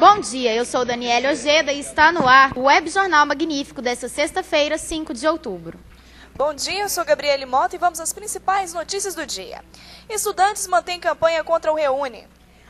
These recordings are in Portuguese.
Bom dia, eu sou Daniela Ojeda e está no ar o Web Jornal Magnífico desta sexta-feira, 5 de outubro. Bom dia, eu sou Gabriele Mota e vamos às principais notícias do dia. Estudantes mantêm campanha contra o Reúne.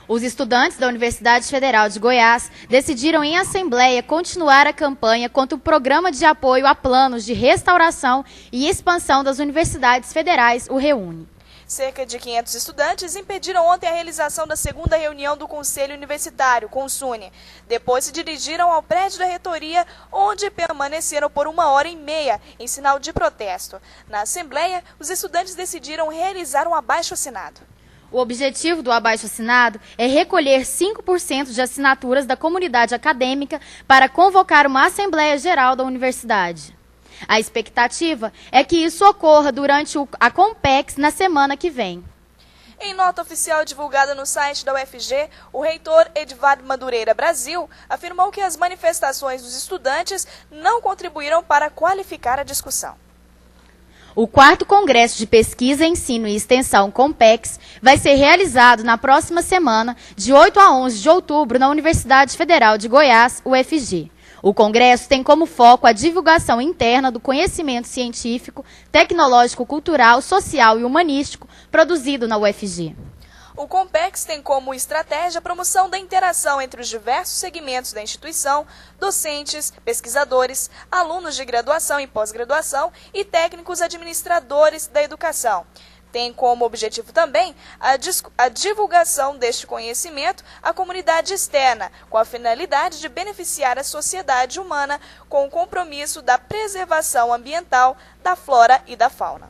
Os estudantes da Universidade Federal de Goiás decidiram em assembleia continuar a campanha contra o Programa de Apoio a Planos de Restauração e Expansão das Universidades Federais, o Reúne. Cerca de 500 estudantes impediram ontem a realização da segunda reunião do Conselho Universitário, CONSUNE. Depois se dirigiram ao prédio da reitoria, onde permaneceram por 1h30 em sinal de protesto. Na assembleia, os estudantes decidiram realizar um abaixo-assinado. O objetivo do abaixo-assinado é recolher 5% de assinaturas da comunidade acadêmica para convocar uma Assembleia Geral da Universidade. A expectativa é que isso ocorra durante a Compex na semana que vem. Em nota oficial divulgada no site da UFG, o reitor Edvardo Madureira Brasil afirmou que as manifestações dos estudantes não contribuíram para qualificar a discussão. O 4º Congresso de Pesquisa, Ensino e Extensão Compex vai ser realizado na próxima semana, de 8 a 11 de outubro, na Universidade Federal de Goiás, UFG. O congresso tem como foco a divulgação interna do conhecimento científico, tecnológico, cultural, social e humanístico produzido na UFG. O Compex tem como estratégia a promoção da interação entre os diversos segmentos da instituição, docentes, pesquisadores, alunos de graduação e pós-graduação e técnicos administradores da educação. Tem como objetivo também a divulgação deste conhecimento à comunidade externa, com a finalidade de beneficiar a sociedade humana com o compromisso da preservação ambiental da flora e da fauna.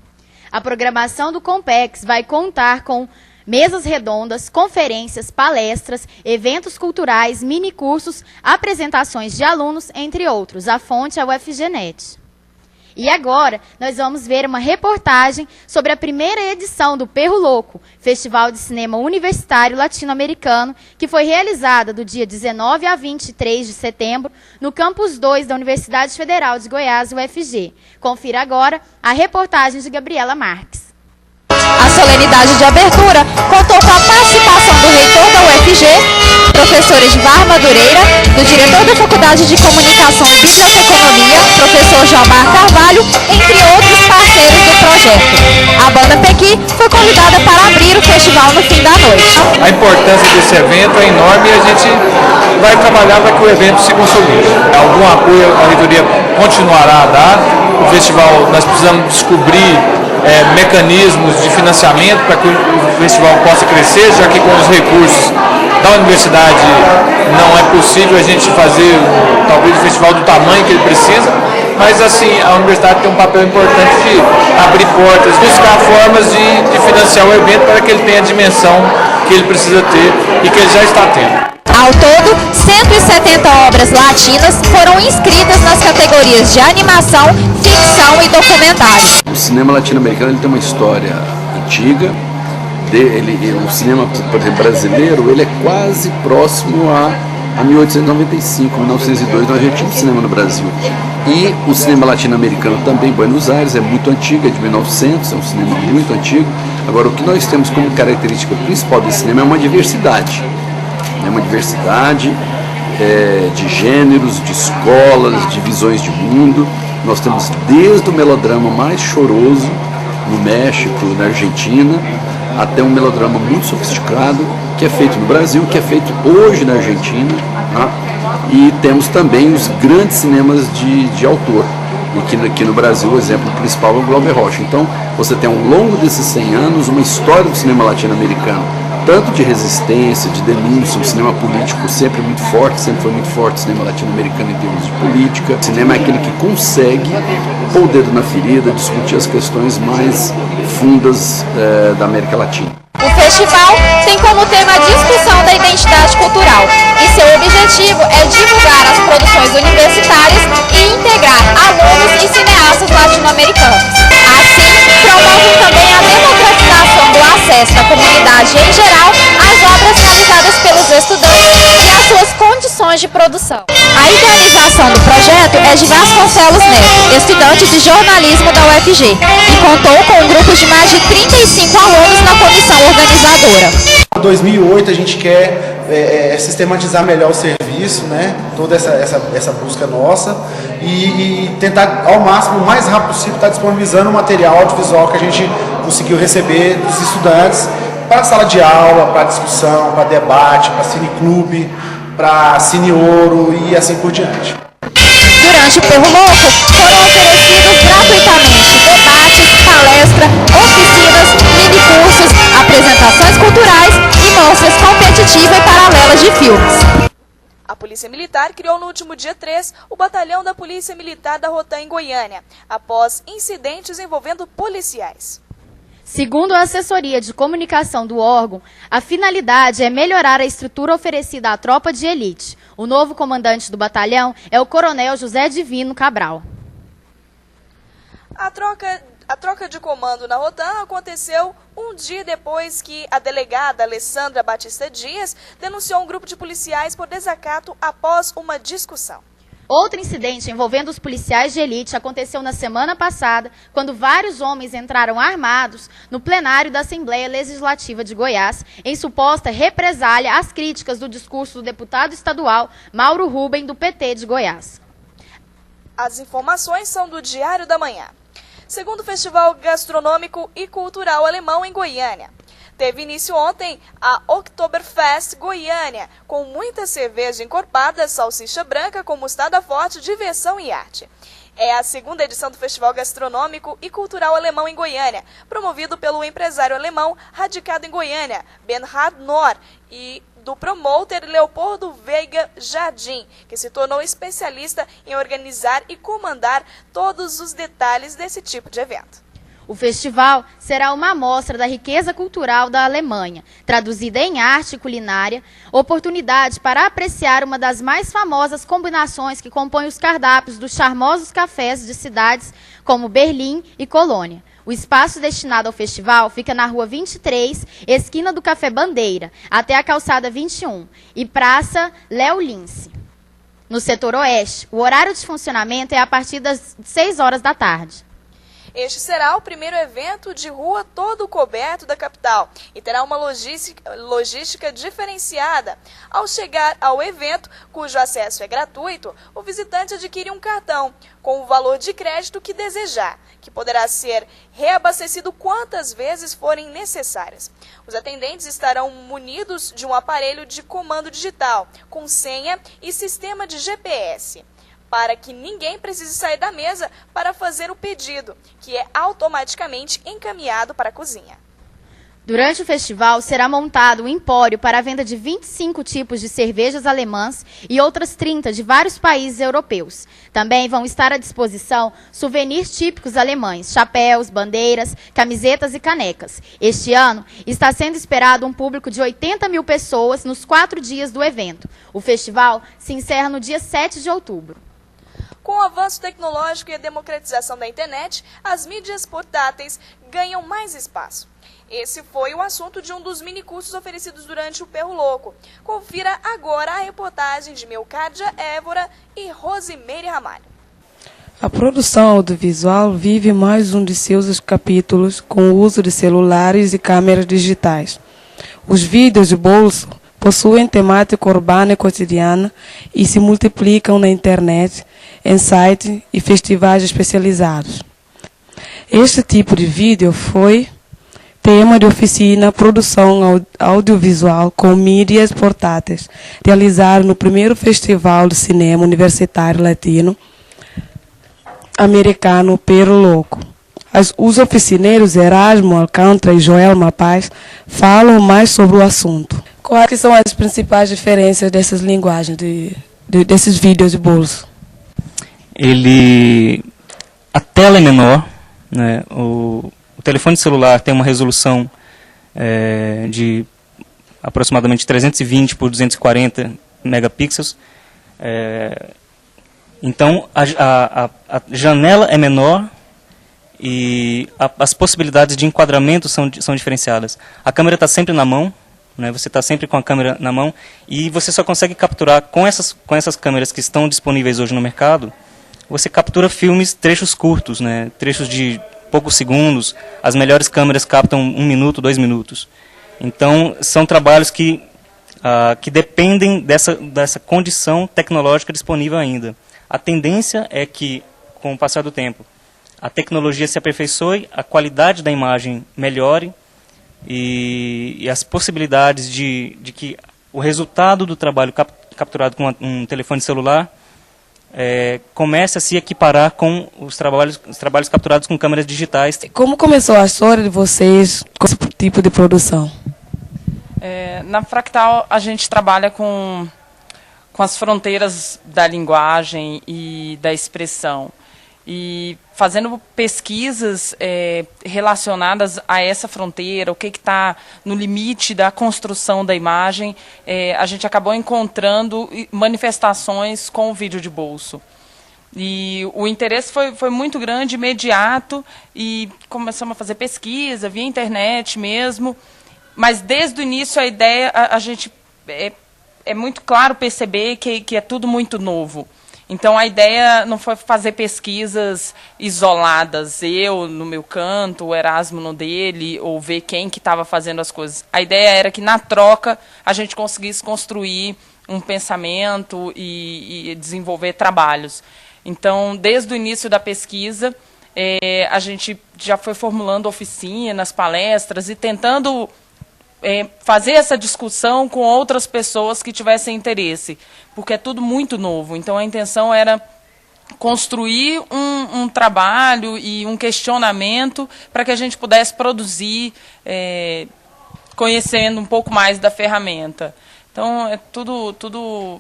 A programação do Compex vai contar com mesas redondas, conferências, palestras, eventos culturais, minicursos, apresentações de alunos, entre outros. A fonte é o UFGNet. E agora, nós vamos ver uma reportagem sobre a primeira edição do Perro Louco, Festival de Cinema Universitário Latino-Americano, que foi realizada do dia 19 a 23 de setembro no Campus 2 da Universidade Federal de Goiás, UFG. Confira agora a reportagem de Gabriela Marques. A solenidade de abertura contou com a participação do reitor da UFG, professor Edvardo Madureira, do diretor da Faculdade de Comunicação e Biblioteconomia, professor Jomar Carvalho, entre outros parceiros do projeto. A banda Pequi foi convidada para abrir o festival no fim da noite. A importância desse evento é enorme e a gente vai trabalhar para que o evento se consolide. Algum apoio a reitoria continuará a dar. O festival, nós precisamos descobrir mecanismos de financiamento para que o festival possa crescer, já que com os recursos da universidade não é possível a gente fazer talvez o festival do tamanho que ele precisa, mas assim, a universidade tem um papel importante de abrir portas, buscar formas de financiar o evento para que ele tenha a dimensão que ele precisa ter e que ele já está tendo. Ao todo, 170 obras latinas foram inscritas nas categorias de animação, ficção e documentário. O cinema latino-americano tem uma história antiga. O cinema, por exemplo, brasileiro, ele é quase próximo a 1895, 1902, nós já tínhamos cinema no Brasil. E o cinema latino-americano também, Buenos Aires, é muito antigo, é de 1900, é um cinema muito antigo. Agora, o que nós temos como característica principal desse cinema é uma diversidade. É uma diversidade de gêneros, de escolas, de visões de mundo. Nós temos desde o melodrama mais choroso no México, na Argentina, até um melodrama muito sofisticado que é feito no Brasil, que é feito hoje na Argentina, tá? E temos também os grandes cinemas de autor. E que aqui no Brasil o exemplo principal é o Glauber Rocha. Então você tem ao longo desses 100 anos uma história do cinema latino-americano, tanto de resistência, de denúncia, um cinema político sempre muito forte, sempre foi muito forte o cinema latino-americano em termos de política. O cinema é aquele que consegue pôr o dedo na ferida, discutir as questões mais fundas da América Latina. O festival tem como tema a discussão da identidade cultural e seu objetivo é divulgar as produções universitárias e integrar alunos e cineastas latino-americanos. Assim, promovem também a democratização do acesso da comunidade em geral às obras realizadas pelos estudantes e às suas condições de produção. A idealização do projeto é de Vasconcelos Neto, estudante de jornalismo da UFG, e contou com um grupo de mais de 35 alunos na comissão organizadora. 2008 a gente quer sistematizar melhor o serviço, né? Toda essa busca nossa e tentar ao máximo, o mais rápido possível, estar disponibilizando o material audiovisual que a gente conseguiu receber dos estudantes para a sala de aula, para discussão, para debate, para cineclube, para Cine Ouro e assim por diante. Durante o Perro Louco, foram oferecidos gratuitamente debates, palestra, oficinas, minicursos, apresentações culturais e mostras competitivas e paralelas de filmes. A Polícia Militar criou no último dia 3 o Batalhão da Polícia Militar da Rotan em Goiânia, após incidentes envolvendo policiais. Segundo a assessoria de comunicação do órgão, a finalidade é melhorar a estrutura oferecida à tropa de elite. O novo comandante do batalhão é o Coronel José Divino Cabral. A troca de comando na Rotan aconteceu um dia depois que a delegada Alessandra Batista Dias denunciou um grupo de policiais por desacato após uma discussão. Outro incidente envolvendo os policiais de elite aconteceu na semana passada, quando vários homens entraram armados no plenário da Assembleia Legislativa de Goiás, em suposta represália às críticas do discurso do deputado estadual Mauro Rubem, do PT de Goiás. As informações são do Diário da Manhã. Segundo o Festival Gastronômico e Cultural Alemão em Goiânia, teve início ontem a Oktoberfest Goiânia, com muita cerveja encorpada, salsicha branca com mostarda forte, diversão e arte. É a segunda edição do Festival Gastronômico e Cultural Alemão em Goiânia, promovido pelo empresário alemão radicado em Goiânia, Bernhard Knorr, e do promoter Leopoldo Veiga Jardim, que se tornou especialista em organizar e comandar todos os detalhes desse tipo de evento. O festival será uma amostra da riqueza cultural da Alemanha, traduzida em arte e culinária, oportunidade para apreciar uma das mais famosas combinações que compõem os cardápios dos charmosos cafés de cidades como Berlim e Colônia. O espaço destinado ao festival fica na Rua 23, esquina do Café Bandeira, até a Calçada 21, e Praça Léo Lince. No setor oeste, o horário de funcionamento é a partir das 6 horas da tarde. Este será o primeiro evento de rua todo coberto da capital e terá uma logística diferenciada. Ao chegar ao evento, cujo acesso é gratuito, o visitante adquire um cartão com o valor de crédito que desejar, que poderá ser reabastecido quantas vezes forem necessárias. Os atendentes estarão munidos de um aparelho de comando digital, com senha e sistema de GPS, para que ninguém precise sair da mesa para fazer o pedido, que é automaticamente encaminhado para a cozinha. Durante o festival, será montado um empório para a venda de 25 tipos de cervejas alemãs e outras 30 de vários países europeus. Também vão estar à disposição souvenirs típicos alemães, chapéus, bandeiras, camisetas e canecas. Este ano, está sendo esperado um público de 80 mil pessoas nos 4 dias do evento. O festival se encerra no dia 7 de outubro. Com o avanço tecnológico e a democratização da internet, as mídias portáteis ganham mais espaço. Esse foi o assunto de um dos minicursos oferecidos durante o Perro Louco. Confira agora a reportagem de Melcádia Évora e Rosimeire Ramalho. A produção audiovisual vive mais um de seus capítulos com o uso de celulares e câmeras digitais. Os vídeos de bolso possuem temática urbana e cotidiana e se multiplicam na internet, em sites e festivais especializados. Este tipo de vídeo foi tema de oficina produção audiovisual com mídias portáteis, realizado no primeiro Festival de Cinema Universitário Latino Americano Perro Louco. Os oficineiros Erasmo Alcântara e Joelma Paz falam mais sobre o assunto. Quais são as principais diferenças dessas linguagens, desses vídeos de bolso? A tela é menor, né? O telefone celular tem uma resolução de aproximadamente 320 por 240 megapixels. Então, a janela é menor e as possibilidades de enquadramento são diferenciadas. A câmera está sempre na mão, né? Você está sempre com a câmera na mão e você só consegue capturar com essas câmeras que estão disponíveis hoje no mercado. Você captura filmes, trechos curtos, né? Trechos de poucos segundos. As melhores câmeras captam 1 minuto, 2 minutos. Então, são trabalhos que dependem dessa condição tecnológica disponível ainda. A tendência é que, com o passar do tempo, a tecnologia se aperfeiçoe, a qualidade da imagem melhore e as possibilidades de que o resultado do trabalho capturado com um telefone celular comece a se equiparar com os trabalhos capturados com câmeras digitais. Como começou a história de vocês com esse tipo de produção? Na Fractal, a gente trabalha com as fronteiras da linguagem e da expressão. E fazendo pesquisas relacionadas a essa fronteira, o que está no limite da construção da imagem, a gente acabou encontrando manifestações com o vídeo de bolso. E o interesse foi muito grande, imediato, e começamos a fazer pesquisa via internet mesmo. Mas desde o início a ideia, a gente é muito claro perceber que é tudo muito novo. Então a ideia não foi fazer pesquisas isoladas, eu no meu canto, o Erasmo no dele, ou ver quem que estava fazendo as coisas. A ideia era que na troca a gente conseguisse construir um pensamento e desenvolver trabalhos. Então desde o início da pesquisa a gente já foi formulando oficinas, palestras e tentando fazer essa discussão com outras pessoas que tivessem interesse, porque é tudo muito novo. Então a intenção era construir um trabalho e um questionamento para que a gente pudesse produzir, conhecendo um pouco mais da ferramenta. Então tudo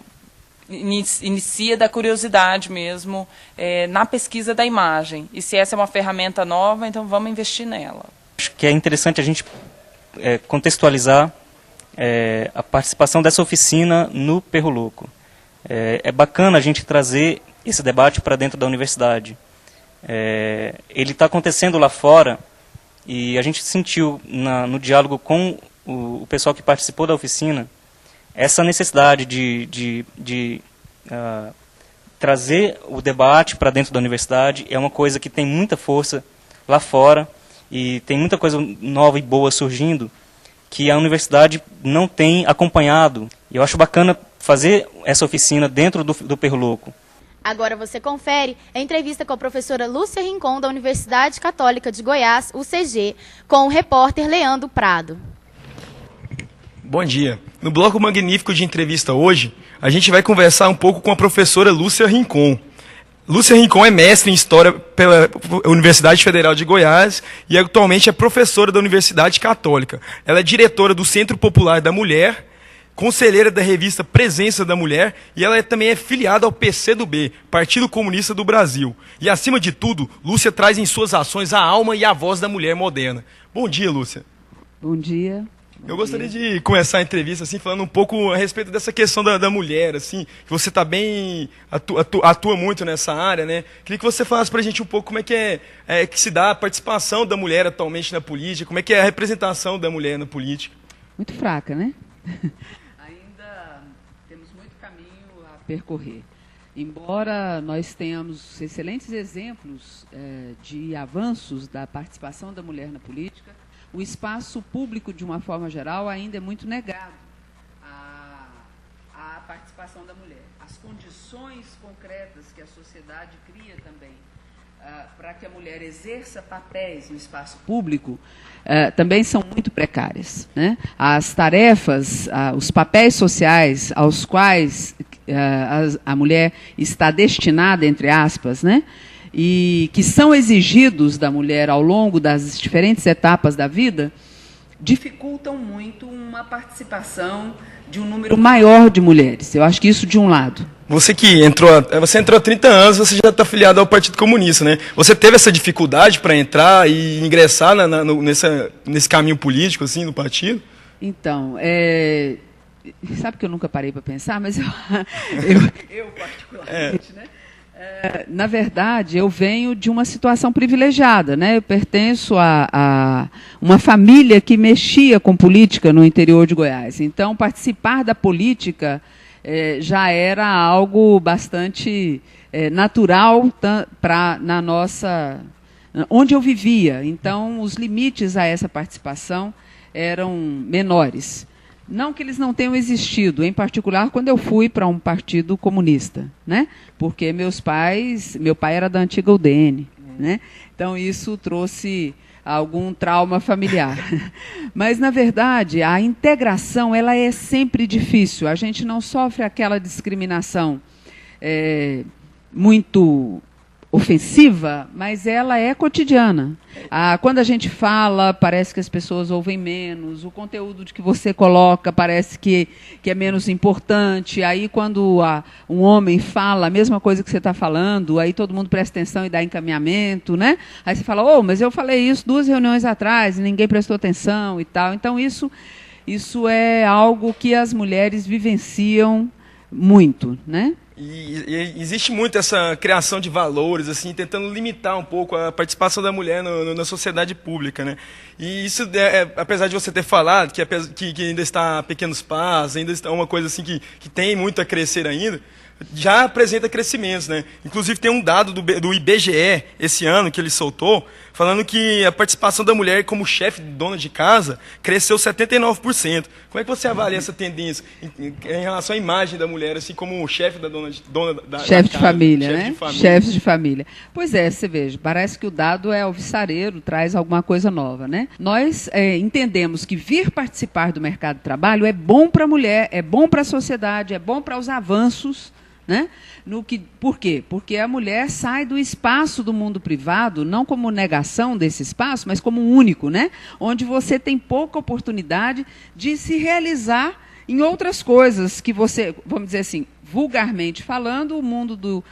inicia da curiosidade mesmo, na pesquisa da imagem. E se essa é uma ferramenta nova, então vamos investir nela. Acho que é interessante a gente contextualizar a participação dessa oficina no Perro Louco. É bacana a gente trazer esse debate para dentro da universidade. Ele está acontecendo lá fora e a gente sentiu no diálogo com o pessoal que participou da oficina essa necessidade de trazer o debate para dentro da universidade. É uma coisa que tem muita força lá fora. E tem muita coisa nova e boa surgindo que a universidade não tem acompanhado. E eu acho bacana fazer essa oficina dentro do Perro Louco. Agora você confere a entrevista com a professora Lúcia Rincon, da Universidade Católica de Goiás, UCG, com o repórter Leandro Prado. Bom dia. No bloco magnífico de entrevista hoje, a gente vai conversar um pouco com a professora Lúcia Rincon. Lúcia Rincon é mestre em História pela Universidade Federal de Goiás e atualmente é professora da Universidade Católica. Ela é diretora do Centro Popular da Mulher, conselheira da revista Presença da Mulher e ela também é filiada ao PCdoB, Partido Comunista do Brasil. E, acima de tudo, Lúcia traz em suas ações a alma e a voz da mulher moderna. Bom dia, Lúcia. Bom dia. Eu gostaria de começar a entrevista assim, falando um pouco a respeito dessa questão da mulher, assim, que você está bem, atua muito nessa área, né? Queria que você falasse para a gente um pouco como é que que se dá a participação da mulher atualmente na política, como é que é a representação da mulher na política. Muito fraca, né? Ainda temos muito caminho a percorrer. Embora nós tenhamos excelentes exemplos de avanços da participação da mulher na política, o espaço público, de uma forma geral, ainda é muito negado à participação da mulher. As condições concretas que a sociedade cria também para que a mulher exerça papéis no espaço público também são muito precárias, né? As tarefas, os papéis sociais aos quais a mulher está destinada, entre aspas, né? E que são exigidos da mulher ao longo das diferentes etapas da vida, dificultam muito uma participação de um número maior de mulheres. Eu acho que isso de um lado. Você entrou há 30 anos, você já está afiliado ao Partido Comunista, né? Você teve essa dificuldade para entrar e ingressar nesse caminho político, assim, no partido? Então, sabe que eu nunca parei para pensar, mas eu particularmente, né? Na verdade, eu venho de uma situação privilegiada, né? Eu pertenço a uma família que mexia com política no interior de Goiás. Então, participar da política já era algo bastante natural na nossa, onde eu vivia. Então, os limites a essa participação eram menores. Não que eles não tenham existido, em particular quando eu fui para um partido comunista, né? Porque meu pai era da antiga UDN, né? Então isso trouxe algum trauma familiar. Mas, na verdade, a integração ela é sempre difícil. A gente não sofre aquela discriminação muito ofensiva, mas ela é cotidiana. Quando a gente fala, parece que as pessoas ouvem menos, o conteúdo que você coloca parece que é menos importante. Aí, quando um homem fala a mesma coisa que você está falando, aí todo mundo presta atenção e dá encaminhamento, né? Aí você fala, mas eu falei isso 2 reuniões atrás e ninguém prestou atenção e tal. Então, isso é algo que as mulheres vivenciam muito, né? E existe muito essa criação de valores, assim, tentando limitar um pouco a participação da mulher na sociedade pública, né? E isso, apesar de você ter falado que ainda está a pequenos passos, ainda está uma coisa assim que tem muito a crescer ainda, já apresenta crescimentos, né? Inclusive tem um dado do IBGE esse ano que ele soltou, falando que a participação da mulher como chefe dona de casa cresceu 79%. Como é que você avalia essa tendência em relação à imagem da mulher, assim, como chefe da chefe de família, né? Chefes de família. Pois é, você veja, parece que o dado é alvissareiro, traz alguma coisa nova, né? Nós entendemos que vir participar do mercado de trabalho é bom para a mulher, é bom para a sociedade, é bom para os avanços, né? Por quê? Porque a mulher sai do espaço do mundo privado, não como negação desse espaço, mas como único, né? Onde você tem pouca oportunidade de se realizar em outras coisas que você, vamos dizer assim, vulgarmente falando, o mundo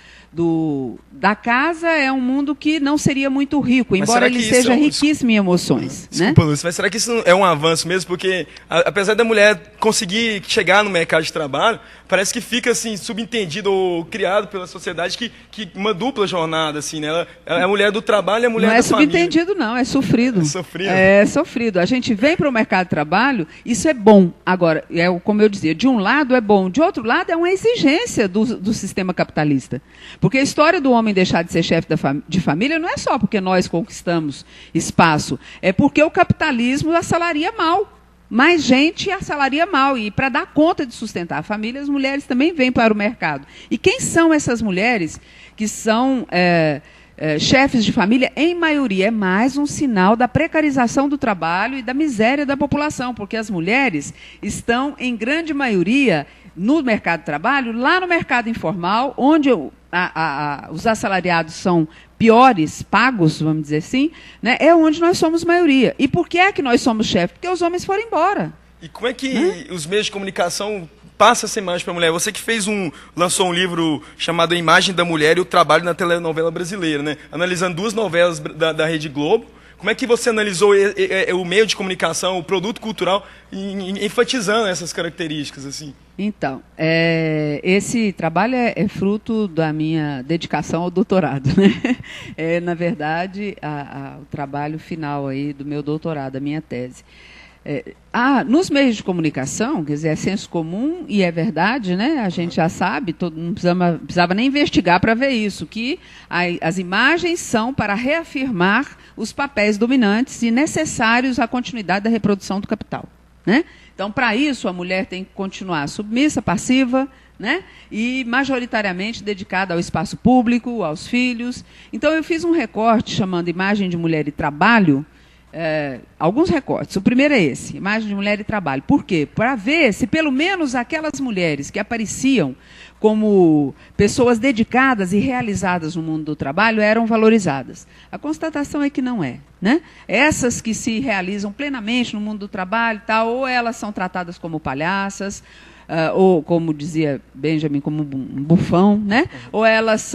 da casa é um mundo que não seria muito rico, embora ele seja riquíssimo em emoções. Desculpa, Lúcia, mas será que isso é um avanço mesmo? Porque, apesar da mulher conseguir chegar no mercado de trabalho, parece que fica assim, subentendido ou criado pela sociedade que uma dupla jornada, assim, né? Ela é a mulher do trabalho e a mulher da família. Não é subentendido, não, é sofrido. É sofrido. É sofrido. A gente vem para o mercado de trabalho, isso é bom. Agora, como eu dizia, de um lado é bom, de outro lado é uma exigência do sistema capitalista. Porque a história do homem deixar de ser chefe de família não é só porque nós conquistamos espaço, é porque o capitalismo assalaria mal. Mais gente assalaria mal. E para dar conta de sustentar a família, as mulheres também vêm para o mercado. E quem são essas mulheres que são chefes de família? Em maioria, é mais um sinal da precarização do trabalho e da miséria da população, porque as mulheres estão, em grande maioria, no mercado de trabalho, lá no mercado informal, onde os assalariados são piores pagos, vamos dizer assim, né, é onde nós somos maioria. E por que é que nós somos chefes? Porque os homens foram embora. E como é que os meios de comunicação passam essa imagem para a mulher? Você que lançou um livro chamado A Imagem da Mulher e o Trabalho na Telenovela Brasileira, né, analisando 2 novelas da Rede Globo. Como é que você analisou o meio de comunicação, o produto cultural, enfatizando essas características, assim? Então, esse trabalho é fruto da minha dedicação ao doutorado, né? Na verdade, o trabalho final aí do meu doutorado, a minha tese. Nos meios de comunicação, quer dizer, é senso comum e é verdade, né? A gente já sabe, não precisava nem investigar para ver isso, que as imagens são para reafirmar os papéis dominantes e necessários à continuidade da reprodução do capital, né? Então, para isso, a mulher tem que continuar submissa, passiva, né? E majoritariamente dedicada ao espaço público, aos filhos. Então, eu fiz um recorte chamando Imagem de Mulher e Trabalho, alguns recortes. O primeiro é esse, Imagem de Mulher e Trabalho. Por quê? Para ver se pelo menos aquelas mulheres que apareciam como pessoas dedicadas e realizadas no mundo do trabalho eram valorizadas. A constatação é que não é, né? Essas que se realizam plenamente no mundo do trabalho, ou elas são tratadas como palhaças, ou, como dizia Benjamin, como um bufão, né? Ou elas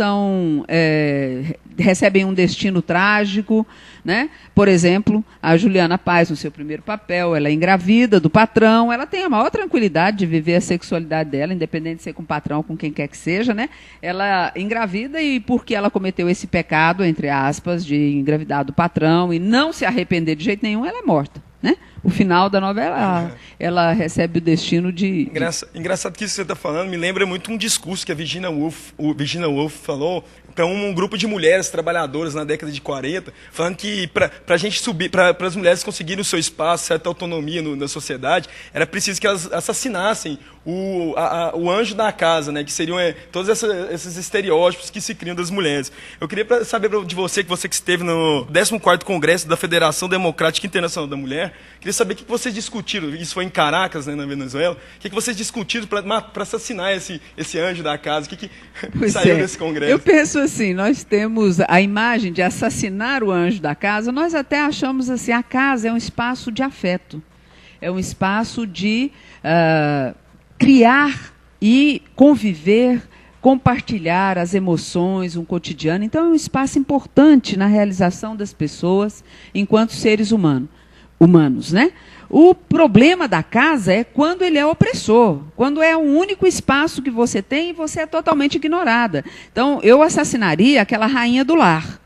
recebem um destino trágico, né? Por exemplo, a Juliana Paz, no seu primeiro papel, ela é engravida do patrão, ela tem a maior tranquilidade de viver a sexualidade dela, independente de ser com o patrão ou com quem quer que seja, né? Ela engravida e porque ela cometeu esse pecado, entre aspas, de engravidar do patrão e não se arrepender de jeito nenhum, ela é morta, né? o final da novela, ela recebe o destino de... Engraçado que isso que você está falando me lembra muito um discurso que a Virginia Woolf falou para um grupo de mulheres trabalhadoras na década de 40, falando que para a gente subir, para as mulheres conseguirem o seu espaço, certa autonomia na sociedade, era preciso que elas assassinassem o anjo da casa, né, que seriam todos esses estereótipos que se criam das mulheres. Eu queria saber de você que esteve no 14º Congresso da Federação Democrática Internacional da Mulher, queria saber o que vocês discutiram, isso foi em Caracas, né, na Venezuela, o que vocês discutiram para assassinar esse anjo da casa, o que saiu desse congresso? Eu penso assim, nós temos a imagem de assassinar o anjo da casa, nós até achamos assim, a casa é um espaço de afeto, é um espaço de criar e conviver, compartilhar as emoções, um cotidiano. Então é um espaço importante na realização das pessoas enquanto seres humanos, né? O problema da casa é quando ele é opressor, quando é o único espaço que você tem e você é totalmente ignorada. Então, eu assassinaria aquela rainha do lar,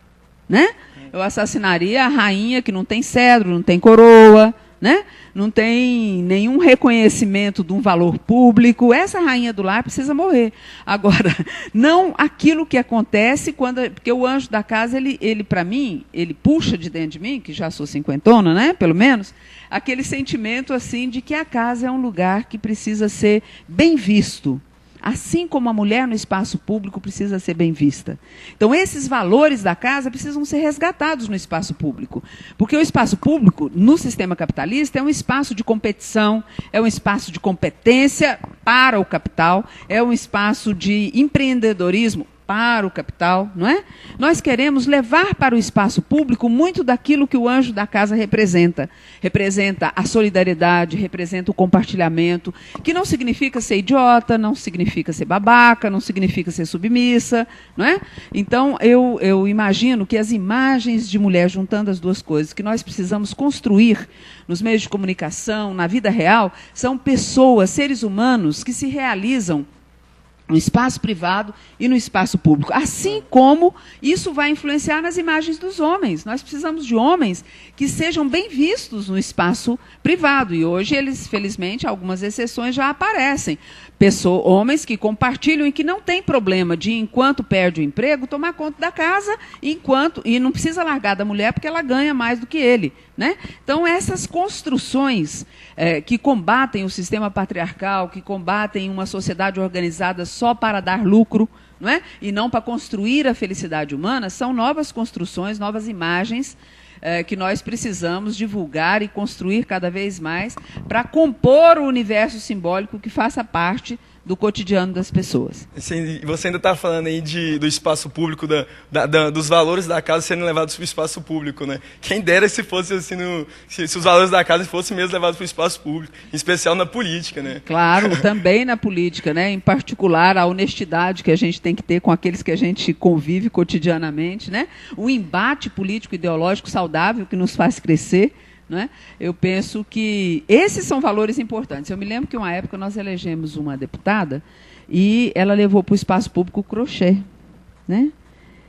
né? Eu assassinaria a rainha que não tem cedro, não tem coroa, né? Não tem nenhum reconhecimento de um valor público. Essa rainha do lar precisa morrer. Agora, não aquilo que acontece porque o anjo da casa, ele para mim, ele puxa de dentro de mim, que já sou cinquentona, né? Pelo menos, aquele sentimento assim de que a casa é um lugar que precisa ser bem visto. Assim como a mulher no espaço público precisa ser bem vista. Então, esses valores da casa precisam ser resgatados no espaço público. Porque o espaço público, no sistema capitalista, é um espaço de competição, é um espaço de competência para o capital, é um espaço de empreendedorismo para o capital, não é? Nós queremos levar para o espaço público muito daquilo que o anjo da casa representa. Representa a solidariedade, representa o compartilhamento, que não significa ser idiota, não significa ser babaca, não significa ser submissa, não é? Então, eu imagino que as imagens de mulher, juntando as duas coisas, que nós precisamos construir nos meios de comunicação, na vida real, são pessoas, seres humanos que se realizam no espaço privado e no espaço público. Assim como isso vai influenciar nas imagens dos homens. Nós precisamos de homens que sejam bem vistos no espaço privado. E hoje, eles, felizmente, algumas exceções já aparecem. Homens que compartilham e que não têm problema de, enquanto perde o emprego, tomar conta da casa, e não precisa largar da mulher porque ela ganha mais do que ele, né? Então, essas construções que combatem o sistema patriarcal, que combatem uma sociedade organizada só para dar lucro, não é? E não para construir a felicidade humana, são novas construções, novas imagens que nós precisamos divulgar e construir cada vez mais para compor o universo simbólico que faça parte do cotidiano das pessoas. Você ainda está falando aí do espaço público, dos valores da casa sendo levados para o espaço público, né? Quem dera se fosse assim, se os valores da casa fossem mesmo levados para o espaço público, em especial na política, né? Claro, também na política, né? Em particular a honestidade que a gente tem que ter com aqueles que a gente convive cotidianamente, né? O embate político ideológico saudável que nos faz crescer. Né? Eu penso que esses são valores importantes. Eu me lembro que uma época nós elegemos uma deputada e ela levou para o espaço público o crochê. Né?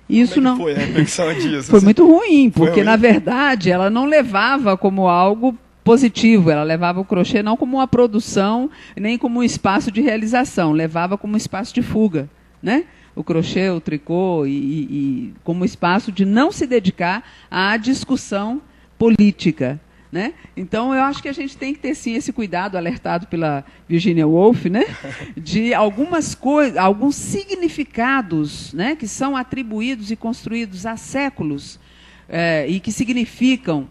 Isso Como é não que foi a reflexão disso? Foi muito ruim, porque na verdade ela não levava como algo positivo, ela levava o crochê não como uma produção, nem como um espaço de realização, levava como um espaço de fuga. Né? O crochê, o tricô, e como espaço de não se dedicar à discussão política. Né? Então, eu acho que a gente tem que ter, sim, esse cuidado, alertado pela Virginia Woolf, né? De algumas coisas, alguns significados, né? Que são atribuídos e construídos há séculos e que significam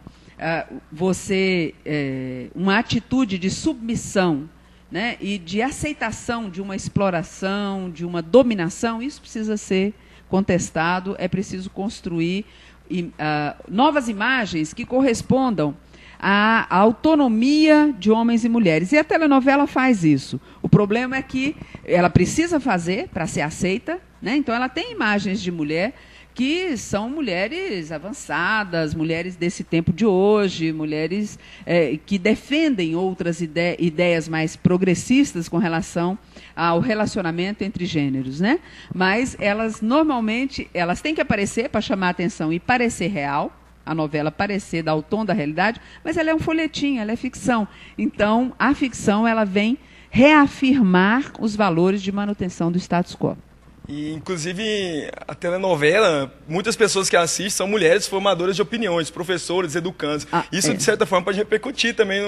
uma atitude de submissão, né? E de aceitação de uma exploração, de uma dominação. Isso precisa ser contestado, é preciso construir novas imagens que correspondam à autonomia de homens e mulheres. E a telenovela faz isso. O problema é que ela precisa fazer para ser aceita, né? Então ela tem imagens de mulher que são mulheres avançadas, mulheres desse tempo de hoje, mulheres que defendem outras ideias mais progressistas com relação ao relacionamento entre gêneros, né? Mas elas normalmente têm que aparecer para chamar a atenção e parecer real, a novela parecer dar o tom da realidade, mas ela é um folhetim, ela é ficção. Então, a ficção ela vem reafirmar os valores de manutenção do status quo. E, inclusive, a telenovela, muitas pessoas que assistem são mulheres formadoras de opiniões, professores, educantes. Isso, de certa forma, pode repercutir também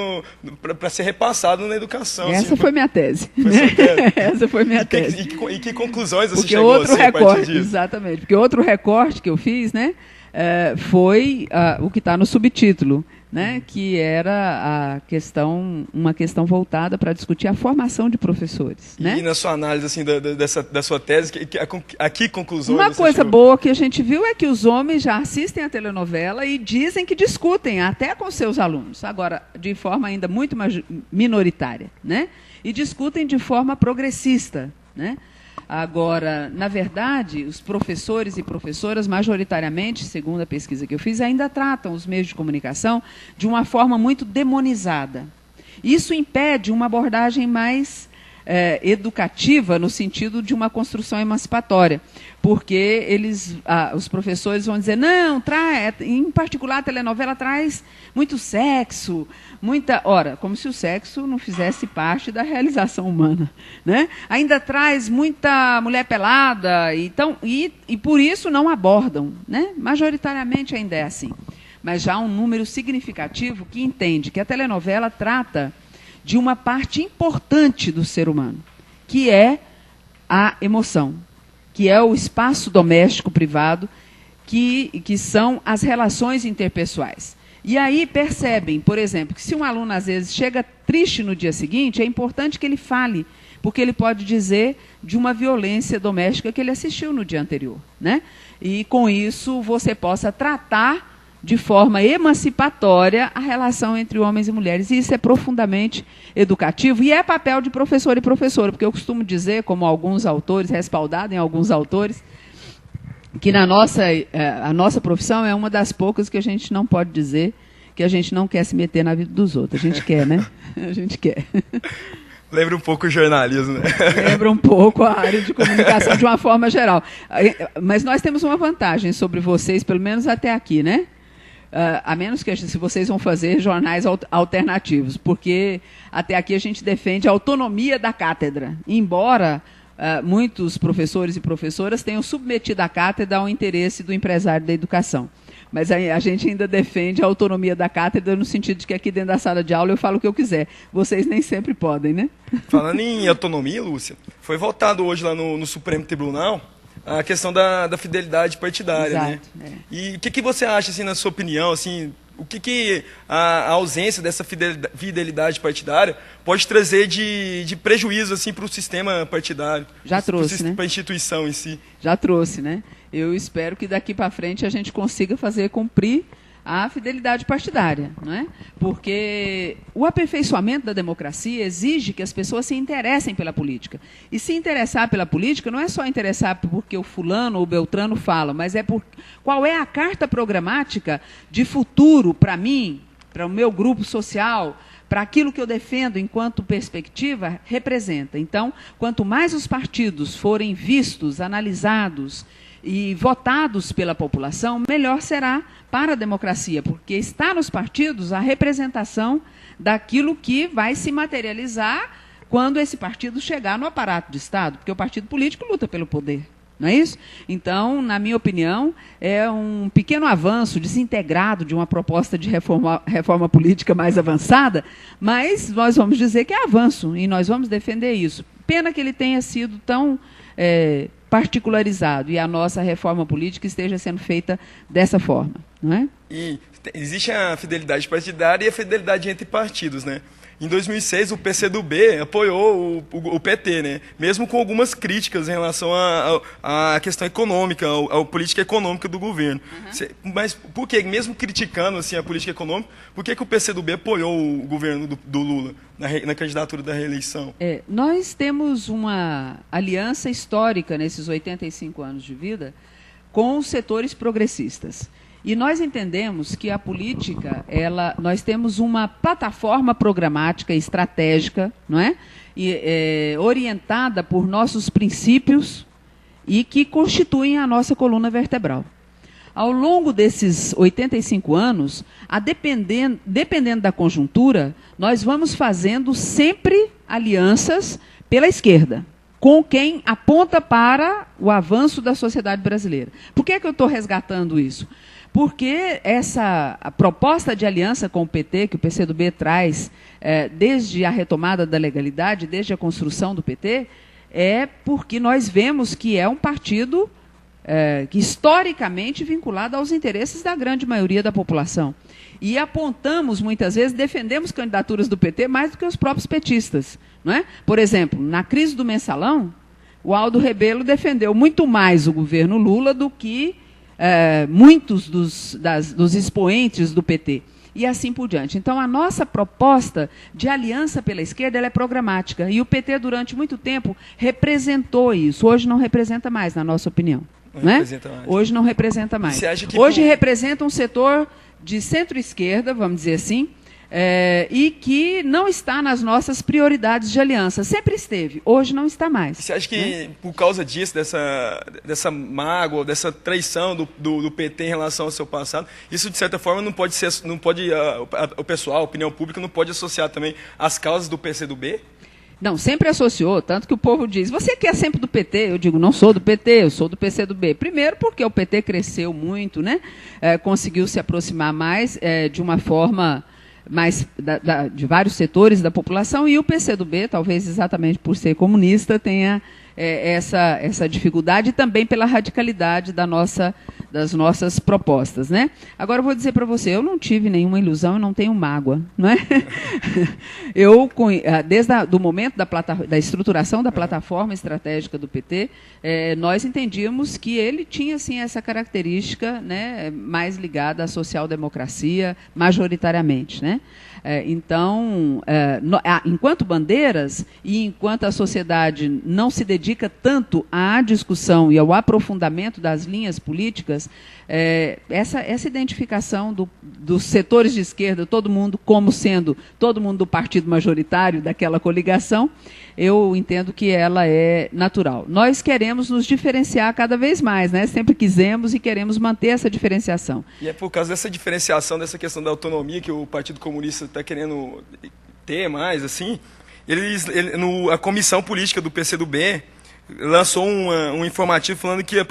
para ser repassado na educação. Essa foi minha tese. Foi sua tese. Essa foi minha tese. E que conclusões você porque chegou outro assim, recorte, a partir disso? Exatamente. Porque outro recorte que eu fiz, né, foi o que está no subtítulo, né, que era uma questão voltada para discutir a formação de professores. E né? na sua análise assim, da sua tese, a que conclusões Uma você coisa chegou? boa que a gente viu é que os homens já assistem a telenovela e dizem que discutem até com seus alunos, agora de forma ainda muito minoritária, né? E discutem de forma progressista, né? Agora, na verdade, os professores e professoras, majoritariamente, segundo a pesquisa que eu fiz, ainda tratam os meios de comunicação de uma forma muito demonizada. Isso impede uma abordagem mais educativa, no sentido de uma construção emancipatória, porque os professores vão dizer, não, em particular a telenovela traz muito sexo, ora, como se o sexo não fizesse parte da realização humana, né? Ainda traz muita mulher pelada, então, e por isso não abordam, né? Majoritariamente ainda é assim, mas já há um número significativo que entende que a telenovela trata de uma parte importante do ser humano, que é a emoção, que é o espaço doméstico privado, que são as relações interpessoais. E aí percebem, por exemplo, que se um aluno às vezes chega triste no dia seguinte, é importante que ele fale, porque ele pode dizer de uma violência doméstica que ele assistiu no dia anterior, né? E com isso você possa tratar de forma emancipatória a relação entre homens e mulheres. E isso é profundamente educativo e é papel de professor e professora, porque eu costumo dizer, como alguns autores, respaldado em alguns autores, que a nossa profissão é uma das poucas que a gente não pode dizer que a gente não quer se meter na vida dos outros. A gente quer, né? A gente quer. Lembra um pouco o jornalismo, né? Lembra um pouco a área de comunicação de uma forma geral. Mas nós temos uma vantagem sobre vocês, pelo menos até aqui, né? A menos que se vocês vão fazer jornais alternativos, porque até aqui a gente defende a autonomia da cátedra, embora muitos professores e professoras tenham submetido a cátedra ao interesse do empresário da educação. Mas a gente ainda defende a autonomia da cátedra no sentido de que aqui dentro da sala de aula eu falo o que eu quiser. Vocês nem sempre podem, né? Falando em autonomia, Lúcia, foi votado hoje lá no Supremo Tribunal a questão da fidelidade partidária, Exato, né? E o que você acha, assim, na sua opinião, assim, o que a ausência dessa fidelidade partidária pode trazer de prejuízo, assim, para o sistema partidário? Já trouxe, né? Para a instituição em si. Já trouxe, né? Eu espero que daqui para frente a gente consiga fazer cumprir a fidelidade partidária, não é? Porque o aperfeiçoamento da democracia exige que as pessoas se interessem pela política. E se interessar pela política não é só interessar porque o fulano ou o beltrano fala, mas é por qual é a carta programática de futuro para mim, para o meu grupo social, para aquilo que eu defendo enquanto perspectiva, representa. Então, quanto mais os partidos forem vistos, analisados e votados pela população, melhor será para a democracia, porque está nos partidos a representação daquilo que vai se materializar quando esse partido chegar no aparato do Estado, porque o partido político luta pelo poder, não é isso? Então, na minha opinião, é um pequeno avanço desintegrado de uma proposta de reforma política mais avançada, mas nós vamos dizer que é avanço, e nós vamos defender isso. Pena que ele tenha sido tão particularizado e a nossa reforma política esteja sendo feita dessa forma, não é? E existe a fidelidade partidária e a fidelidade entre partidos, né? Em 2006, o PCdoB apoiou o PT, né? Mesmo com algumas críticas em relação à questão econômica, à política econômica do governo. Uhum. Mas por que, mesmo criticando assim, a política econômica, por que o PCdoB apoiou o governo do Lula na candidatura da reeleição? Nós temos uma aliança histórica nesses 85 anos de vida com os setores progressistas. E nós entendemos que a política, nós temos uma plataforma programática estratégica, não é? Orientada por nossos princípios e que constituem a nossa coluna vertebral. Ao longo desses 85 anos, dependendo da conjuntura, nós vamos fazendo sempre alianças pela esquerda, com quem aponta para o avanço da sociedade brasileira. Por que é que eu estou resgatando isso? Porque a proposta de aliança com o PT, que o PCdoB traz desde a retomada da legalidade, desde a construção do PT, é porque nós vemos que é um partido que historicamente vinculado aos interesses da grande maioria da população. E apontamos, muitas vezes, defendemos candidaturas do PT mais do que os próprios petistas. Não é? Por exemplo, na crise do Mensalão, o Aldo Rebelo defendeu muito mais o governo Lula do que muitos dos expoentes do PT. E assim por diante. Então, a nossa proposta de aliança pela esquerda ela é programática. E o PT, durante muito tempo, representou isso. Hoje não representa mais, na nossa opinião. Não é? Hoje não representa mais. Hoje representa um setor de centro-esquerda, vamos dizer assim, e que não está nas nossas prioridades de aliança. Sempre esteve, hoje não está mais. Você acha que, por causa disso, dessa mágoa, dessa traição do PT em relação ao seu passado, isso, de certa forma, não pode o pessoal, a opinião pública, não pode associar também as causas do PCdoB? Não, sempre associou, tanto que o povo diz, você que é sempre do PT? Eu digo, não sou do PT, eu sou do PCdoB. Primeiro porque o PT cresceu muito, né? Conseguiu se aproximar mais de uma forma mais de vários setores da população, e o PCdoB, talvez exatamente por ser comunista, tenha essa dificuldade, e também pela radicalidade das nossas propostas, né? Agora eu vou dizer para você, eu não tive nenhuma ilusão, eu não tenho mágoa, não é? Desde o momento da estruturação da plataforma estratégica do PT, nós entendíamos que ele tinha, sim, essa característica, né, mais ligada à social-democracia, majoritariamente, né? Então, enquanto bandeiras e enquanto a sociedade não se dedica tanto à discussão e ao aprofundamento das linhas políticas, essa identificação dos setores de esquerda, todo mundo como sendo todo mundo do partido majoritário daquela coligação, eu entendo que ela é natural. Nós queremos nos diferenciar cada vez mais, né? Sempre quisemos e queremos manter essa diferenciação. E é por causa dessa diferenciação, dessa questão da autonomia que o Partido Comunista está querendo ter mais, assim, a comissão política do PCdoB lançou um informativo falando que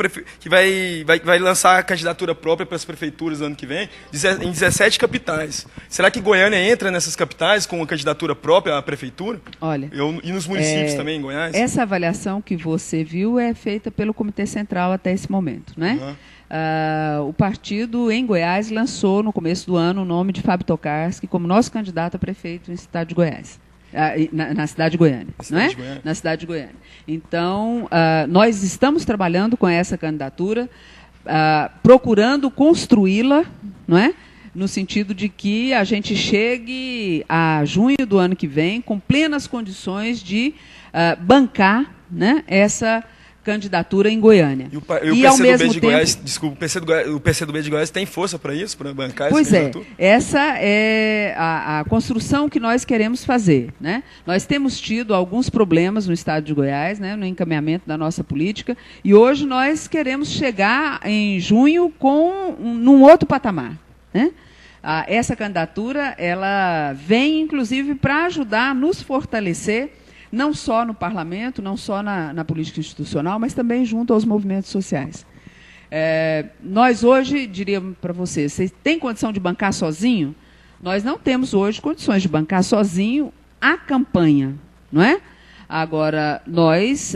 vai lançar a candidatura própria para as prefeituras no ano que vem, em 17 capitais. Será que Goiânia entra nessas capitais com uma candidatura própria à prefeitura? Olha, e nos municípios também, em Goiás? Essa avaliação que você viu é feita pelo Comitê Central até esse momento, né? O partido em Goiás lançou no começo do ano o nome de Fábio Tokarski como nosso candidato a prefeito no estado de Goiás. Na cidade de Goiânia, não é? Na cidade de Goiânia. Então, nós estamos trabalhando com essa candidatura, procurando construí-la, não é? No sentido de que a gente chegue a junho do ano que vem com plenas condições de bancar, né, essa candidatura em Goiânia. E o PCdoB de Goiás, desculpa, o PCdoB de Goiás tem força para isso, para bancar essa candidatura? Pois é, essa é a construção que nós queremos fazer, né? Nós temos tido alguns problemas no estado de Goiás, né, no encaminhamento da nossa política, e hoje nós queremos chegar em junho num outro patamar, né? Essa candidatura, ela vem, inclusive, para ajudar a nos fortalecer, não só no parlamento, não só na política institucional, mas também junto aos movimentos sociais. Nós hoje, diríamos para vocês têm condição de bancar sozinho? Nós não temos hoje condições de bancar sozinho a campanha, não é? Agora, nós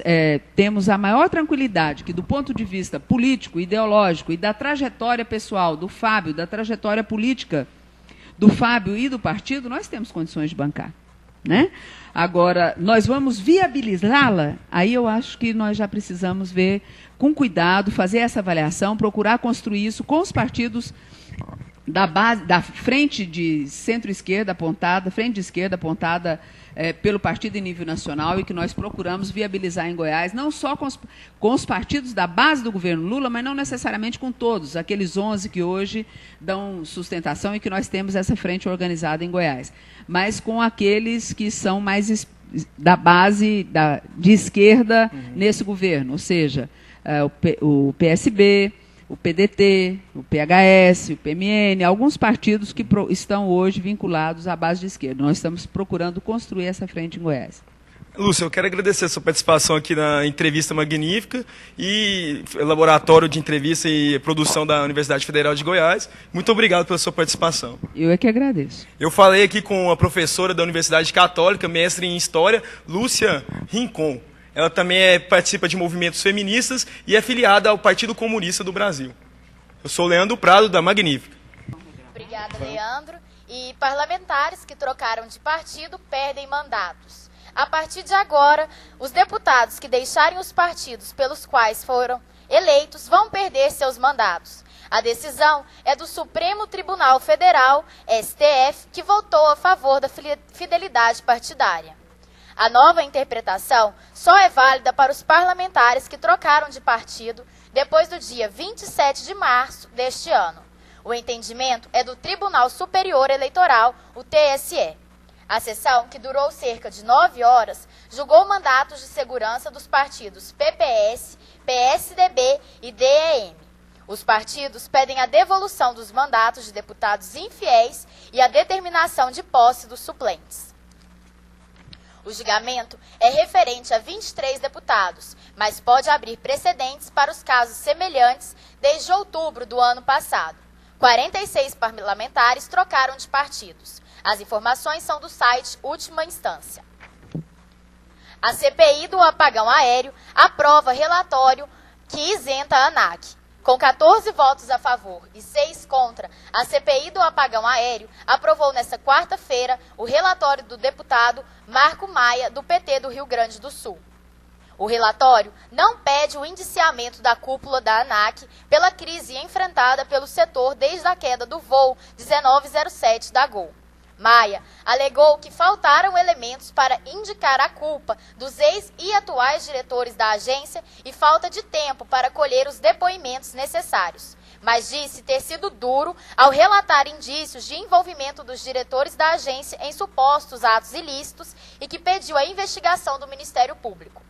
temos a maior tranquilidade que, do ponto de vista político, ideológico e da trajetória pessoal do Fábio, da trajetória política do Fábio e do partido, nós temos condições de bancar, né? Agora, nós vamos viabilizá-la, aí eu acho que nós já precisamos ver com cuidado, fazer essa avaliação, procurar construir isso com os partidos da base, da frente de centro-esquerda apontada, frente de esquerda apontada pelo partido em nível nacional, e que nós procuramos viabilizar em Goiás, não só com os partidos da base do governo Lula, mas não necessariamente com todos, aqueles 11 que hoje dão sustentação e que nós temos essa frente organizada em Goiás, mas com aqueles que são mais da base de esquerda nesse governo, ou seja, o PSB, o PDT, o PHS, o PMN, alguns partidos que estão hoje vinculados à base de esquerda. Nós estamos procurando construir essa frente em Goiás. Lúcia, eu quero agradecer a sua participação aqui na entrevista magnífica e laboratório de entrevista e produção da Universidade Federal de Goiás. Muito obrigado pela sua participação. Eu é que agradeço. Eu falei aqui com a professora da Universidade Católica, mestre em História, Lúcia Rincon. Ela também participa de movimentos feministas e é filiada ao Partido Comunista do Brasil. Eu sou Leandro Prado, da Magnífica. Obrigada, Leandro. E parlamentares que trocaram de partido perdem mandatos. A partir de agora, os deputados que deixarem os partidos pelos quais foram eleitos vão perder seus mandatos. A decisão é do Supremo Tribunal Federal, STF, que votou a favor da fidelidade partidária. A nova interpretação só é válida para os parlamentares que trocaram de partido depois do dia 27 de março deste ano. O entendimento é do Tribunal Superior Eleitoral, o TSE. A sessão, que durou cerca de 9 horas, julgou mandatos de segurança dos partidos PPS, PSDB e DEM. Os partidos pedem a devolução dos mandatos de deputados infiéis e a determinação de posse dos suplentes. O julgamento é referente a 23 deputados, mas pode abrir precedentes para os casos semelhantes desde outubro do ano passado. 46 parlamentares trocaram de partidos. As informações são do site Última Instância. A CPI do apagão aéreo aprova relatório que isenta a ANAC. Com 14 votos a favor e 6 contra, a CPI do apagão aéreo aprovou nesta quarta-feira o relatório do deputado Marco Maia, do PT do Rio Grande do Sul. O relatório não pede o indiciamento da cúpula da ANAC pela crise enfrentada pelo setor desde a queda do voo 1907 da Gol. Maia alegou que faltaram elementos para indicar a culpa dos ex e atuais diretores da agência e falta de tempo para colher os depoimentos necessários, mas disse ter sido duro ao relatar indícios de envolvimento dos diretores da agência em supostos atos ilícitos e que pediu a investigação do Ministério Público.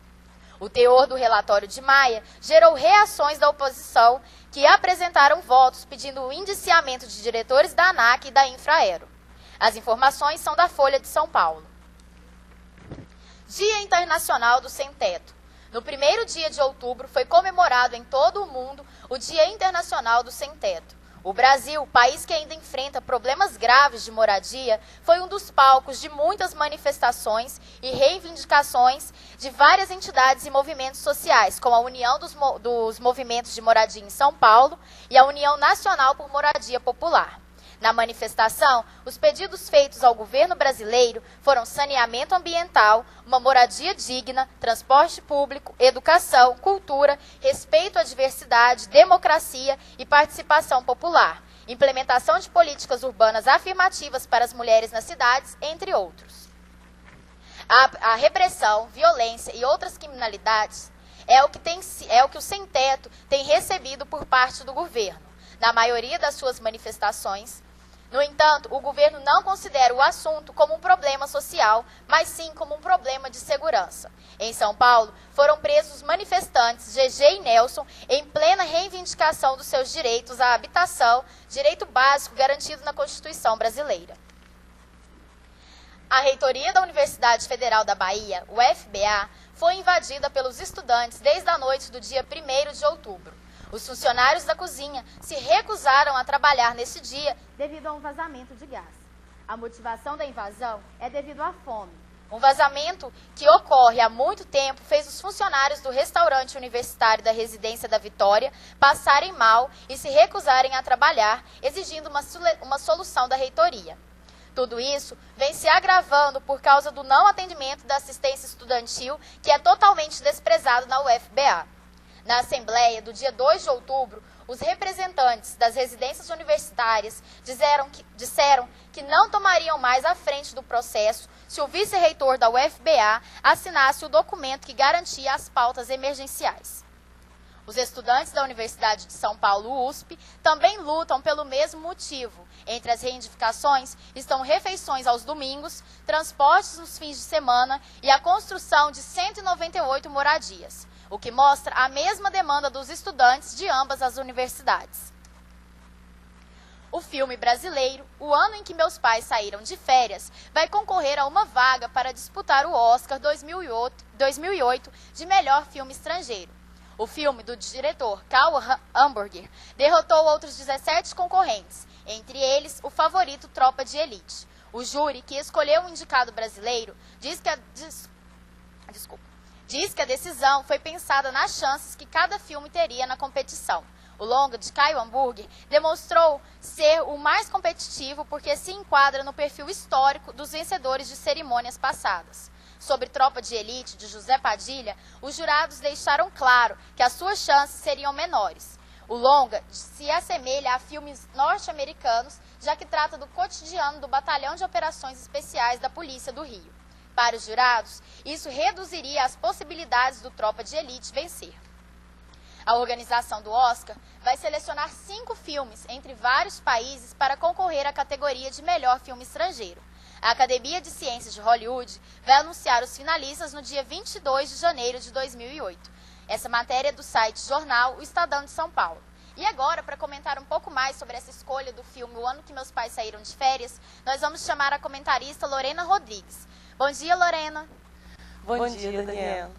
O teor do relatório de Maia gerou reações da oposição, que apresentaram votos pedindo o indiciamento de diretores da ANAC e da Infraero. As informações são da Folha de São Paulo. Dia Internacional do Sem Teto. No primeiro dia de outubro foi comemorado em todo o mundo o Dia Internacional do Sem Teto. O Brasil, país que ainda enfrenta problemas graves de moradia, foi um dos palcos de muitas manifestações e reivindicações de várias entidades e movimentos sociais, como a União dos Movimentos de Moradia em São Paulo e a União Nacional por Moradia Popular. Na manifestação, os pedidos feitos ao governo brasileiro foram saneamento ambiental, uma moradia digna, transporte público, educação, cultura, respeito à diversidade, democracia e participação popular, implementação de políticas urbanas afirmativas para as mulheres nas cidades, entre outros. A repressão, violência e outras criminalidades é o que o Sem Teto tem recebido por parte do governo. Na maioria das suas manifestações, no entanto, o governo não considera o assunto como um problema social, mas sim como um problema de segurança. Em São Paulo, foram presos manifestantes GG e Nelson em plena reivindicação dos seus direitos à habitação, direito básico garantido na Constituição brasileira. A reitoria da Universidade Federal da Bahia, UFBA, foi invadida pelos estudantes desde a noite do dia 1º de outubro. Os funcionários da cozinha se recusaram a trabalhar nesse dia devido a um vazamento de gás. A motivação da invasão é devido à fome. Um vazamento que ocorre há muito tempo fez os funcionários do restaurante universitário da Residência da Vitória passarem mal e se recusarem a trabalhar, exigindo uma solução da reitoria. Tudo isso vem se agravando por causa do não atendimento da assistência estudantil, que é totalmente desprezado na UFBA. Na Assembleia do dia 2 de outubro, os representantes das residências universitárias disseram que não tomariam mais a frente do processo se o vice-reitor da UFBA assinasse o documento que garantia as pautas emergenciais. Os estudantes da Universidade de São Paulo, USP, também lutam pelo mesmo motivo. Entre as reivindicações estão refeições aos domingos, transportes nos fins de semana e a construção de 198 moradias. o que mostra a mesma demanda dos estudantes de ambas as universidades. O filme brasileiro, O Ano em que Meus Pais Saíram de Férias, vai concorrer a uma vaga para disputar o Oscar 2008 de melhor filme estrangeiro. O filme, do diretor Karl Hamburger, derrotou outros 17 concorrentes, entre eles o favorito Tropa de Elite. O júri, que escolheu um indicado brasileiro, diz que a decisão foi pensada nas chances que cada filme teria na competição. O longa de Karl Hamburger demonstrou ser o mais competitivo porque se enquadra no perfil histórico dos vencedores de cerimônias passadas. Sobre Tropa de Elite, de José Padilha, os jurados deixaram claro que as suas chances seriam menores. O longa se assemelha a filmes norte-americanos, já que trata do cotidiano do Batalhão de Operações Especiais da Polícia do Rio. Para os jurados, isso reduziria as possibilidades do Tropa de Elite vencer. A organização do Oscar vai selecionar 5 filmes entre vários países para concorrer à categoria de melhor filme estrangeiro. A Academia de Ciências de Hollywood vai anunciar os finalistas no dia 22 de janeiro de 2008. Essa matéria é do site Jornal O Estadão de São Paulo. E agora, para comentar um pouco mais sobre essa escolha do filme O Ano que Meus Pais Saíram de Férias, nós vamos chamar a comentarista Lorena Rodrigues. Bom dia, Lorena. Bom dia, Daniela.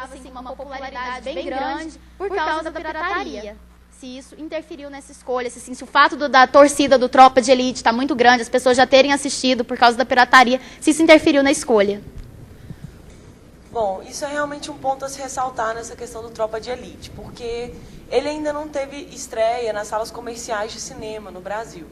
Assim, uma popularidade bem grande por causa da pirataria. Se isso interferiu nessa escolha, se o fato da torcida do Tropa de Elite está muito grande, as pessoas já terem assistido por causa da pirataria, se isso interferiu na escolha. Bom, isso é realmente um ponto a se ressaltar nessa questão do Tropa de Elite, porque ele ainda não teve estreia nas salas comerciais de cinema no Brasil.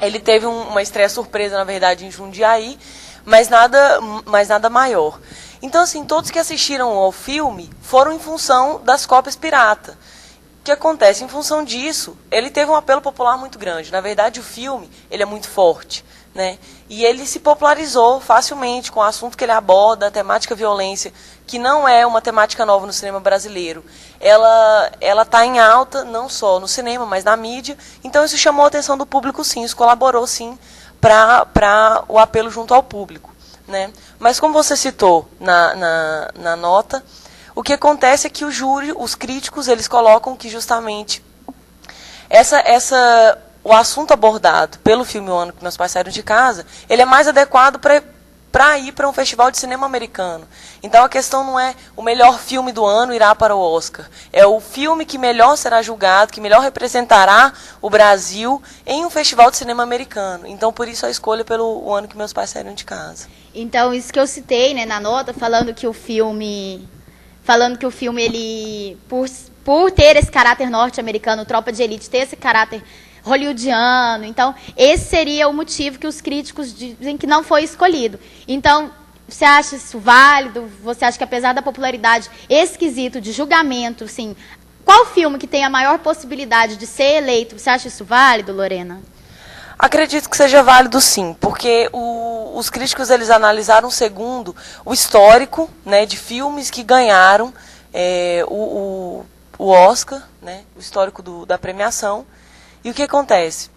Ele teve uma estreia surpresa, na verdade, em Jundiaí, mas nada maior. Então, assim, todos que assistiram ao filme foram em função das cópias pirata. O que acontece? Em função disso, ele teve um apelo popular muito grande. Na verdade, o filme ele é muito forte, né? E ele se popularizou facilmente com o assunto que ele aborda, a temática violência, que não é uma temática nova no cinema brasileiro. Ela está em alta, não só no cinema, mas na mídia. Então, isso chamou a atenção do público, sim. Isso colaborou, sim, para o apelo junto ao público, né? Mas como você citou na nota, o que acontece é que o júri, os críticos, eles colocam que justamente o assunto abordado pelo filme O Ano que Meus Pais Saíram de Casa, ele é mais adequado para ir para um festival de cinema americano. Então a questão não é o melhor filme do ano irá para o Oscar, é o filme que melhor será julgado, que melhor representará o Brasil em um festival de cinema americano. Então por isso a escolha pelo O Ano que Meus Pais Saíram de Casa. Então isso que eu citei, né, na nota, falando que o filme ele por ter esse caráter norte-americano, Tropa de Elite ter esse caráter hollywoodiano, então esse seria o motivo que os críticos dizem que não foi escolhido. Então, você acha isso válido? Você acha que apesar da popularidade, esse quesito de julgamento, assim, qual filme que tem a maior possibilidade de ser eleito? Você acha isso válido, Lorena? Acredito que seja válido, sim, porque os críticos eles analisaram, segundo o histórico, né, de filmes que ganharam o Oscar, né, o histórico da premiação. E o que acontece?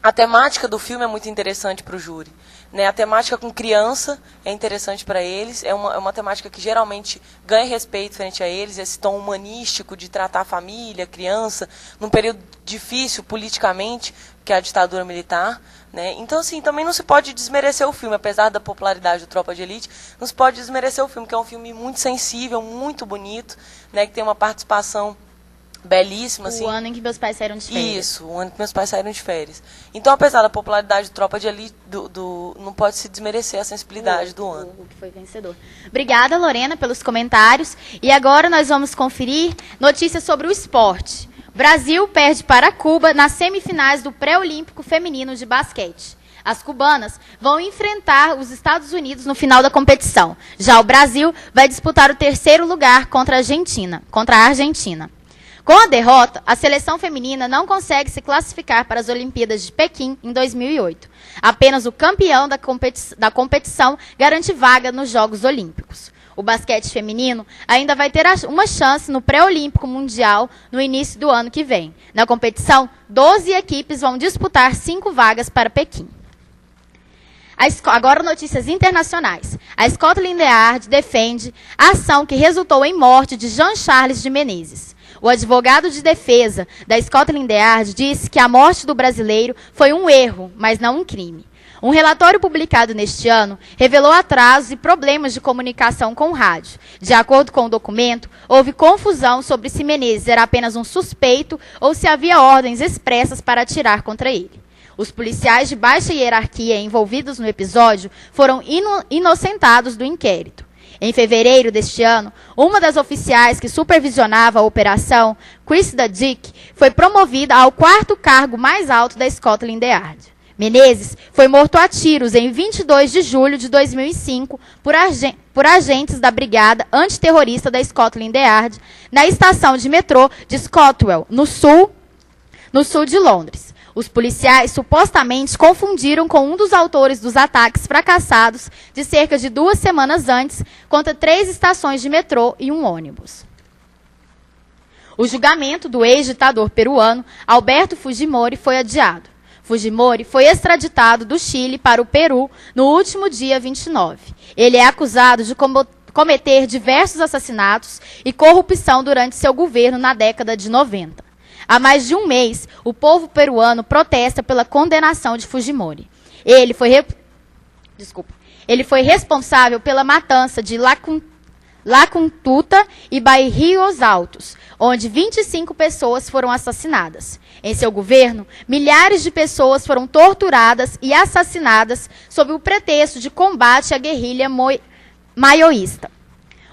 A temática do filme é muito interessante para o júri, né? A temática com criança é interessante para eles, é uma temática que geralmente ganha respeito frente a eles, esse tom humanístico de tratar a família, a criança, num período difícil politicamente, que é a ditadura militar, né? Então, assim, também não se pode desmerecer o filme, apesar da popularidade do Tropa de Elite, não se pode desmerecer o filme, que é um filme muito sensível, muito bonito, né? Que tem uma participação belíssima, assim. O Ano em que Meus Pais Saíram de Férias. Isso, O Ano que Meus Pais Saíram de Férias. Então, apesar da popularidade do Tropa de Elite, não pode se desmerecer a sensibilidade do ano. O que foi vencedor. Obrigada, Lorena, pelos comentários. E agora nós vamos conferir notícias sobre o esporte. Brasil perde para Cuba nas semifinais do Pré-Olímpico Feminino de Basquete. As cubanas vão enfrentar os Estados Unidos no final da competição. Já o Brasil vai disputar o 3º lugar contra a Argentina. Com a derrota, a seleção feminina não consegue se classificar para as Olimpíadas de Pequim em 2008. Apenas o campeão da competição garante vaga nos Jogos Olímpicos. O basquete feminino ainda vai ter uma chance no pré-olímpico mundial no início do ano que vem. Na competição, 12 equipes vão disputar 5 vagas para Pequim. Agora notícias internacionais. A Scotland Yard defende a ação que resultou em morte de Jean Charles de Menezes. O advogado de defesa da Scotland Yard disse que a morte do brasileiro foi um erro, mas não um crime. Um relatório publicado neste ano revelou atrasos e problemas de comunicação com o rádio. De acordo com o documento, houve confusão sobre se Menezes era apenas um suspeito ou se havia ordens expressas para atirar contra ele. Os policiais de baixa hierarquia envolvidos no episódio foram inocentados do inquérito. Em fevereiro deste ano, uma das oficiais que supervisionava a operação, Christa Dick, foi promovida ao 4º cargo mais alto da Scotland Yard. Menezes foi morto a tiros em 22 de julho de 2005 por agentes da Brigada Antiterrorista da Scotland Yard na estação de metrô de Scotwell, no sul de Londres. Os policiais supostamente confundiram com um dos autores dos ataques fracassados de cerca de 2 semanas antes contra 3 estações de metrô e um ônibus. O julgamento do ex-ditador peruano Alberto Fujimori foi adiado. Fujimori foi extraditado do Chile para o Peru no último dia 29. Ele é acusado de cometer diversos assassinatos e corrupção durante seu governo na década de 90. Há mais de um mês, o povo peruano protesta pela condenação de Fujimori. Ele foi responsável pela matança de Lacuntuta e Bairros Altos, onde 25 pessoas foram assassinadas. Em seu governo, milhares de pessoas foram torturadas e assassinadas sob o pretexto de combate à guerrilha maoísta.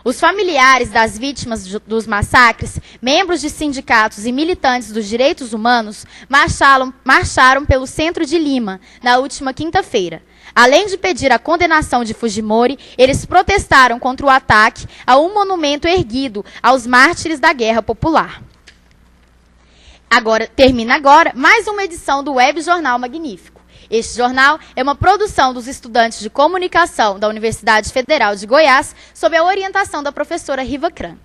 Os familiares das vítimas dos massacres, membros de sindicatos e militantes dos direitos humanos marcharam pelo centro de Lima na última quinta-feira. Além de pedir a condenação de Fujimori, eles protestaram contra o ataque a um monumento erguido aos mártires da Guerra Popular. Termina agora mais uma edição do Web Jornal Magnífico. Este jornal é uma produção dos estudantes de comunicação da Universidade Federal de Goiás, sob a orientação da professora Riva Cran.